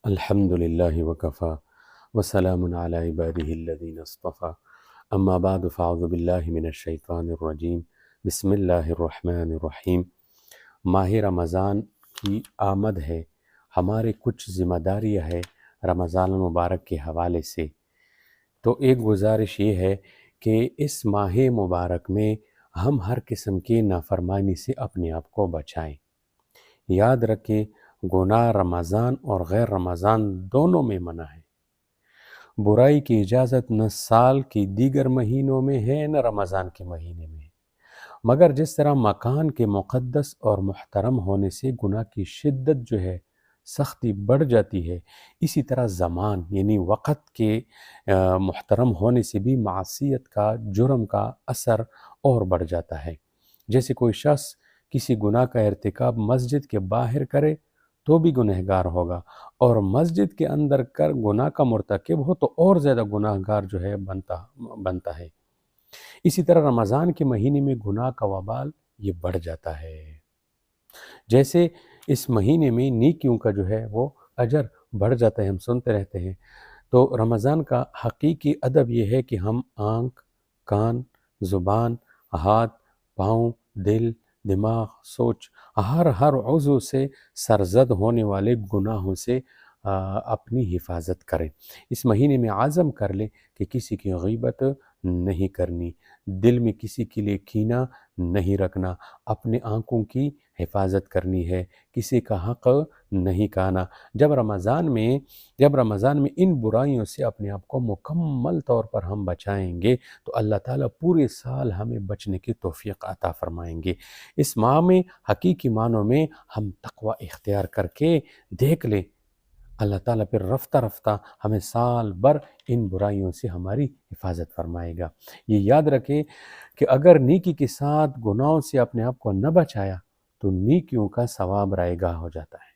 الحمد لله وكفى وسلام على عباده الذين اصطفى اما بعد فاعوذ بالله من الشیطان الرجیم بسم اللہ الرحمن الرحیم۔ ماہ رمضان کی آمد ہے، ہمارے کچھ ذمہ داریاں ہے رمضان المبارک کے حوالے سے۔ تو ایک گزارش یہ ہے کہ اس ماہ مبارک میں ہم ہر قسم کی نافرمانی سے اپنے آپ کو بچائیں۔ یاد رکھیں، گناہ رمضان اور غیر رمضان دونوں میں منع ہے۔ برائی کی اجازت نہ سال کی دیگر مہینوں میں ہے نہ رمضان کے مہینے میں ہے، مگر جس طرح مکان کے مقدس اور محترم ہونے سے گناہ کی شدت جو ہے سختی بڑھ جاتی ہے، اسی طرح زمان یعنی وقت کے محترم ہونے سے بھی معصیت کا، جرم کا اثر اور بڑھ جاتا ہے۔ جیسے کوئی شخص کسی گناہ کا ارتکاب مسجد کے باہر کرے تو بھی گنہگار ہوگا، اور مسجد کے اندر کر گناہ کا مرتکب ہو تو اور زیادہ گناہ گار جو ہے بنتا ہے۔ اسی طرح رمضان کے مہینے میں گناہ کا وبال یہ بڑھ جاتا ہے۔ جیسے اس مہینے میں نیکیوں کا جو ہے وہ اجر بڑھ جاتا ہے، ہم سنتے رہتے ہیں۔ تو رمضان کا حقیقی ادب یہ ہے کہ ہم آنکھ، کان، زبان، ہاتھ، پاؤں، دل، دماغ، سوچ، ہر عضو سے سرزد ہونے والے گناہوں سے اپنی حفاظت کریں۔ اس مہینے میں عزم کر لیں کہ کسی کی غیبت نہیں کرنی، دل میں کسی کے لیے کینہ نہیں رکھنا، اپنے آنکھوں کی حفاظت کرنی ہے، کسی کا حق نہیں کھانا۔ جب رمضان میں ان برائیوں سے اپنے آپ کو مکمل طور پر ہم بچائیں گے تو اللہ تعالیٰ پورے سال ہمیں بچنے کی توفیق عطا فرمائیں گے۔ اس ماہ میں حقیقی معنوں میں ہم تقوی اختیار کر کے دیکھ لیں، اللہ تعالیٰ پھر رفتہ رفتہ ہمیں سال بھر ان برائیوں سے ہماری حفاظت فرمائے گا۔ یہ یاد رکھیں کہ اگر نیکی کے ساتھ گناہوں سے اپنے آپ کو نہ بچایا تو نیکیوں کا ثواب رائے گاہ ہو جاتا ہے۔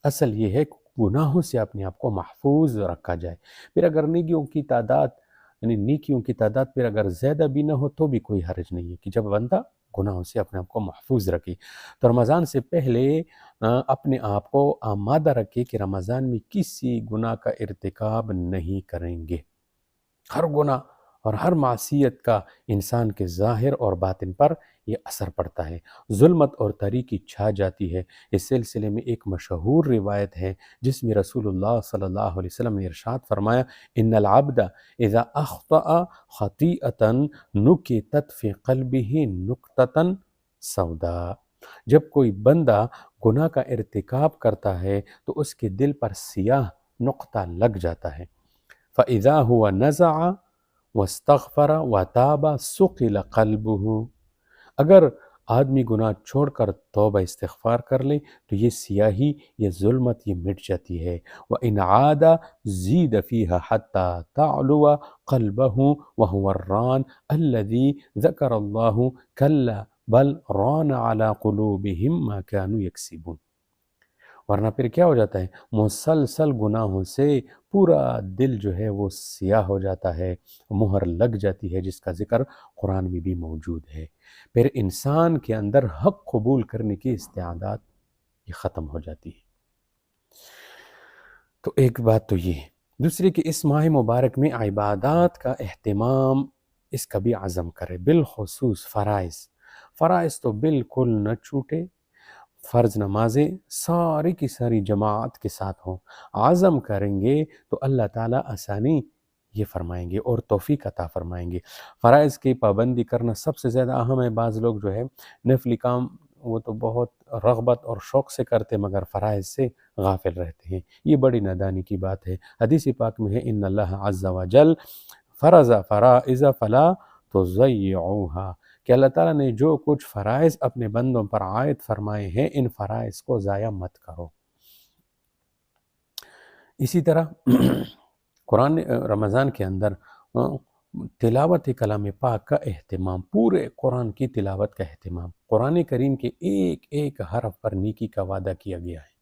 اصل یہ ہے کہ گناہوں سے اپنے آپ کو محفوظ رکھا جائے۔ پھر اگر نیکیوں کی تعداد پھر اگر زیادہ بھی نہ ہو تو بھی کوئی حرج نہیں ہے کہ جب بندہ گناہوں سے اپنے آپ کو محفوظ رکھے۔ تو رمضان سے پہلے اپنے آپ کو آمادہ رکھے کہ رمضان میں کسی گناہ کا ارتکاب نہیں کریں گے۔ ہر گناہ اور ہر معصیت کا انسان کے ظاہر اور باطن پر یہ اثر پڑتا ہے، ظلمت اور تاریکی چھا جاتی ہے۔ اس سلسلے میں ایک مشہور روایت ہے جس میں رسول اللہ صلی اللہ علیہ وسلم نے ارشاد فرمایا، ان العبد اذا اخطأ خطیئۃ نکتت فی قلبہ نقطۃ سوداء۔ جب کوئی بندہ گناہ کا ارتکاب کرتا ہے تو اس کے دل پر سیاہ نقطہ لگ جاتا ہے، فَإِذَا هُوَ نَزَعَ وَاسْتَغْفَرَ وَتَابَ سُقِلَ قَلْبُهُ۔ اگر آدمی گناہ چھوڑ کر توبہ استغفار کر لے تو یہ سیاہی، یہ ظلمت یہ مٹ جاتی ہے۔ وَإِنْ عَادَ زِيدَ فِيهَا حَتَّى تَعْلُوَ قَلْبَهُ وَهُوَ الرَّانُ الَّذِي ذَكَرَ اللَّهُ كَلَّا بَلْ رَانَ عَلَى قُلُوبِهِمْ مَا كَانُوا يَكْسِبُونَ۔ ورنہ پھر کیا ہو جاتا ہے، مسلسل گناہوں سے پورا دل جو ہے وہ سیاہ ہو جاتا ہے، مہر لگ جاتی ہے، جس کا ذکر قرآن میں بھی موجود ہے۔ پھر انسان کے اندر حق قبول کرنے کی استعداد یہ ختم ہو جاتی ہے۔ تو ایک بات تو یہ ہے۔ دوسری کہ اس ماہ مبارک میں عبادات کا اہتمام اس کا بھی عزم کرے، بالخصوص فرائض تو بالکل نہ چھوٹے۔ فرض نمازیں ساری کی ساری جماعت کے ساتھ ہوں، عزم کریں گے تو اللہ تعالیٰ آسانی یہ فرمائیں گے اور توفیق عطا فرمائیں گے۔ فرائض کی پابندی کرنا سب سے زیادہ اہم ہے۔ بعض لوگ جو ہے نفلی کام وہ تو بہت رغبت اور شوق سے کرتے مگر فرائض سے غافل رہتے ہیں، یہ بڑی نادانی کی بات ہے۔ حدیث پاک میں ہے، ان اللہ عز وجل فرض فرائض فلا تضیعوها، کہ اللہ تعالیٰ نے جو کچھ فرائض اپنے بندوں پر عائد فرمائے ہیں ان فرائض کو ضائع مت کرو۔ اسی طرح قرآن رمضان کے اندر تلاوت کلام پاک کا اہتمام، پورے قرآن کی تلاوت کا اہتمام، قرآن کریم کے ایک ایک حرف پر نیکی کا وعدہ کیا گیا ہے۔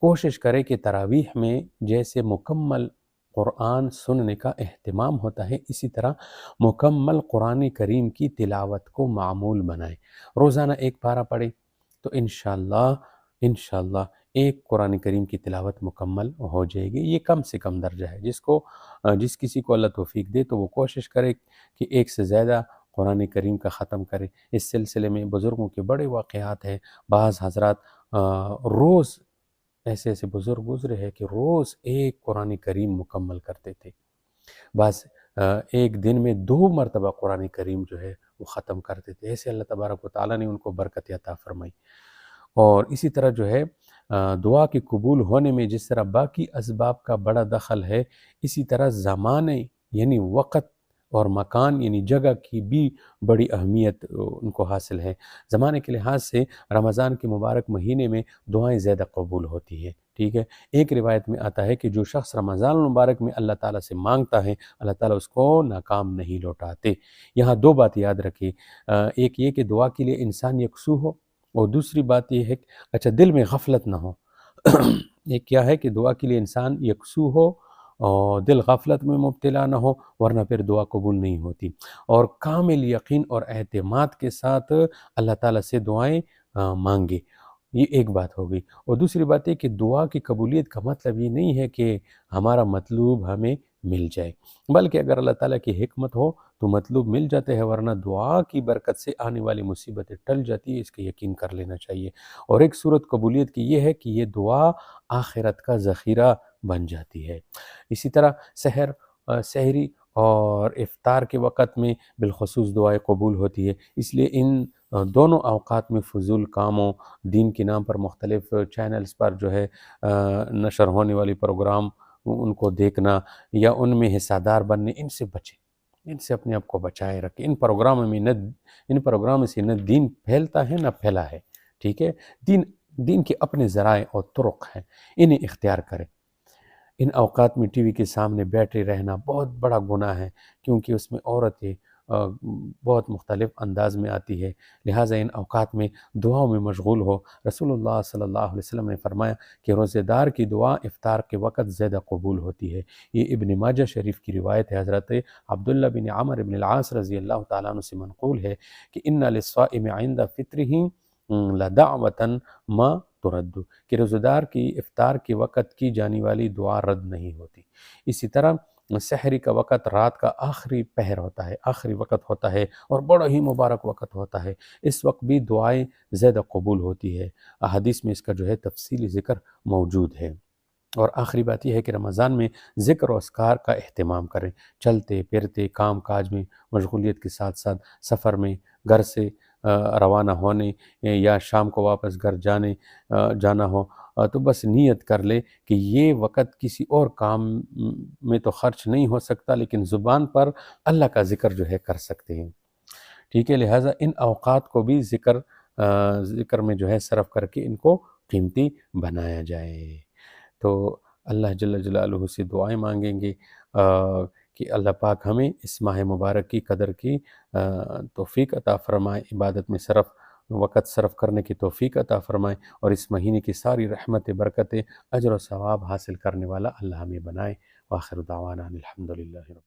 کوشش کرے کہ تراویح میں جیسے مکمل قرآن سننے کا اہتمام ہوتا ہے اسی طرح مکمل قرآن کریم کی تلاوت کو معمول بنائیں۔ روزانہ ایک پارہ پڑھیں تو انشاءاللہ انشاءاللہ ایک قرآن کریم کی تلاوت مکمل ہو جائے گی۔ یہ کم سے کم درجہ ہے، جس کسی کو اللہ توفیق دے تو وہ کوشش کرے کہ ایک سے زیادہ قرآن کریم کا ختم کرے۔ اس سلسلے میں بزرگوں کے بڑے واقعات ہیں۔ بعض حضرات روز ایسے ایسے بزرگ گزرے ہیں کہ روز ایک قرآن کریم مکمل کرتے تھے، بس ایک دن میں 2 مرتبہ قرآن کریم جو ہے وہ ختم کرتے تھے۔ ایسے اللہ تبارک و تعالیٰ نے ان کو برکت عطا فرمائی۔ اور اسی طرح جو ہے دعا کے قبول ہونے میں جس طرح باقی اسباب کا بڑا دخل ہے، اسی طرح زمانے یعنی وقت اور مکان یعنی جگہ کی بھی بڑی اہمیت ان کو حاصل ہے۔ زمانے کے لحاظ سے رمضان کے مبارک مہینے میں دعائیں زیادہ قبول ہوتی ہیں، ٹھیک ہے۔ ایک روایت میں آتا ہے کہ جو شخص رمضان المبارک میں اللہ تعالیٰ سے مانگتا ہے، اللہ تعالیٰ اس کو ناکام نہیں لوٹاتے۔ یہاں 2 بات یاد رکھیے، ایک یہ کہ دعا کے لیے انسان یکسو ہو، اور دوسری بات یہ ہے کہ اچھا دل میں غفلت نہ ہو۔ ایک کیا ہے کہ دعا کے لیے انسان یکسو ہو اور دل غفلت میں مبتلا نہ ہو، ورنہ پھر دعا قبول نہیں ہوتی۔ اور کامل یقین اور اعتماد کے ساتھ اللہ تعالیٰ سے دعائیں مانگے، یہ ایک بات ہو گئی۔ اور دوسری بات یہ کہ دعا کی قبولیت کا مطلب یہ نہیں ہے کہ ہمارا مطلوب ہمیں مل جائے، بلکہ اگر اللہ تعالیٰ کی حکمت ہو تو مطلوب مل جاتے ہیں، ورنہ دعا کی برکت سے آنے والی مصیبتیں ٹل جاتی ہے، اس کا یقین کر لینا چاہیے۔ اور ایک صورت قبولیت کی یہ ہے کہ یہ دعا آخرت کا ذخیرہ بن جاتی ہے۔ اسی طرح سحری اور افطار کے وقت میں بالخصوص دعائیں قبول ہوتی ہے، اس لیے ان دونوں اوقات میں فضول کاموں، دین کے نام پر مختلف چینلز پر جو ہے نشر ہونے والی پروگرام ان کو دیکھنا یا ان میں حصہ دار بننے، ان سے بچیں، ان سے اپنے آپ کو بچائے رکھیں۔ ان پروگراموں سے نہ دین پھیلتا ہے نہ پھیلا ہے، ٹھیک ہے۔ دین کے اپنے ذرائع اور طرق ہیں، انہیں اختیار کریں۔ ان اوقات میں ٹی وی کے سامنے بیٹھے رہنا بہت بڑا گناہ ہے، کیونکہ اس میں عورتیں بہت مختلف انداز میں آتی ہے، لہٰذا ان اوقات میں دعاؤں میں مشغول ہو۔ رسول اللہ صلی اللہ علیہ وسلم نے فرمایا کہ روزہ دار کی دعا افطار کے وقت زیادہ قبول ہوتی ہے۔ یہ ابن ماجہ شریف کی روایت ہے، حضرت عبداللہ بن عمر بن العاص رضی اللہ تعالیٰ عنہ سے منقول ہے کہ ان للصائم عند فطرہ لدعوة ما ترد، کہ روزہ دار کی افطار کے وقت کی جانے والی دعا رد نہیں ہوتی۔ اسی طرح سحری کا وقت رات کا آخری پہر ہوتا ہے، آخری وقت ہوتا ہے اور بڑا ہی مبارک وقت ہوتا ہے، اس وقت بھی دعائیں زیادہ قبول ہوتی ہے۔ احادیث میں اس کا جو ہے تفصیلی ذکر موجود ہے۔ اور آخری بات یہ ہے کہ رمضان میں ذکر و اذکار کا اہتمام کریں، چلتے پھرتے کام کاج میں مشغولیت کے ساتھ ساتھ سفر میں، گھر سے روانہ ہونے یا شام کو واپس گھر جانا ہو تو بس نیت کر لے کہ یہ وقت کسی اور کام میں تو خرچ نہیں ہو سکتا، لیکن زبان پر اللہ کا ذکر جو ہے کر سکتے ہیں، ٹھیک ہے۔ لہٰذا ان اوقات کو بھی ذکر میں جو ہے صرف کر کے ان کو قیمتی بنایا جائے۔ تو اللہ جل جلالہ سے دعائیں مانگیں گے کہ اللہ پاک ہمیں اس ماہ مبارک کی قدر کی توفیق عطا فرمائے، عبادت میں وقت صرف کرنے کی توفیق عطا فرمائے، اور اس مہینے کی ساری رحمت برکتیں اجر و ثواب حاصل کرنے والا اللہ ہمیں بنائے۔ وآخر دعوانا الحمدللہ۔